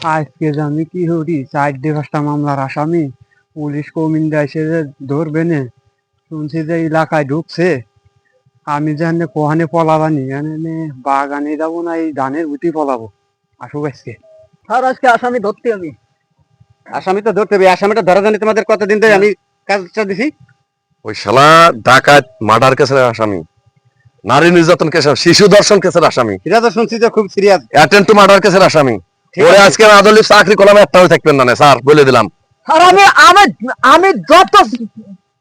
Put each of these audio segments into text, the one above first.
আজকে জানি কি হরি 4-5টা মামলার আসামি পুলিশ কমিন্দা এসে যে ধরবে নে শুনছি যে এলাকায় ঢুকছে। আমি জানি কোহানে পলাবানি এনে বাগানে যাবো না এই ধানের গুটি পলাবো। আসুক আজকে স্যার আজকে আসামি ধরতে আমি। আসামি তো ধরতে হবে। আসামিটা ধরা জানি তোমাদের কতদিন ধরে আমি কাজটা দিছি। ওই শালা ডাকাত মার্ডার কেসের আসামি, নারী নির্যাতন কেসের, শিশু ধর্ষণ কেসের আসামি, এটা তো শুনছি যে খুব সিরিয়াস। অ্যাটেম্প টু মার্ডার কেসের আসামি। ঠিক ওরে আছে। আজকে আদলি চাকরি করলাম একটাও থাকবেন না স্যার, বলে দিলাম। স্যার আমি আমি আমি যত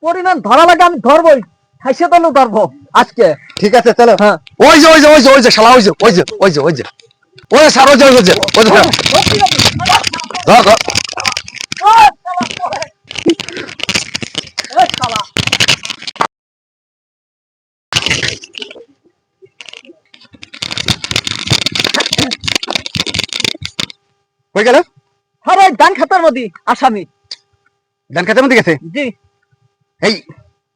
পরিমাণ ধরা লাগে আমি ধরবই, খাইছে তো ধরবো আজকে। ঠিক আছে চলো। হ্যাঁ ওই যে ওই যে ওই যে ওই যে শালা ওই যে ওই যে ওই যে ওই যে ওই স্যার ওই যে ওই যে ওই যে ধর ধর। হয়ে গেল। স্যার এই ধান খাতার মধ্যে আসামি। ধান খেতে মধ্যে গেছে। জি এই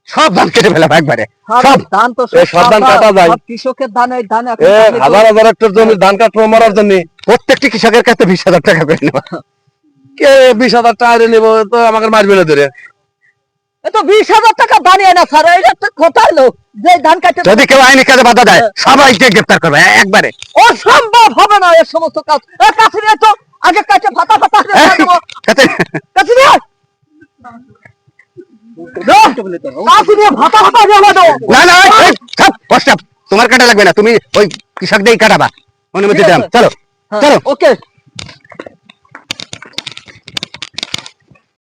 সব ধান কেটে ফেলাম একবারে। স্যার সব ধান তো এই সব ধান কাটা যায়। সব কৃষকের ধান, এই ধান এখন এ কাটলে তো- হাজার হাজার হেক্টর জমি ধান কাটবো মারার জন্য প্রত্যেকটি কৃষকের কাছে 20,000 টাকা করে নেওয়া। কে 20,000 টাকা নেবো তো আমাকে মারবে না ধরে। এ তো 20,000 টাকা দাঁড়িয়ে না স্যার, এইটা তো কোথায় লোক যে ধান কাটে। যদি কেউ আইনি কাজে বাধা দেয় সবাইকে গ্রেফতার করবে একবারে। অসম্ভব হবে না এ সমস্ত কাজ। এ কাছে নিয়ে তো আগে কাছে ফাটা ফাটা দেবো। কাছে কাছে নিয়ে কাছে নিয়ে ফাটা ফাটা দেবো তো। না না এই, সব কষ্ট তোমার কাটা লাগবে না, তুমি ওই কৃষক দিয়েই কাটাবা। অনুমতি দিলাম, চলো হ্যাঁ, চলো। ওকে।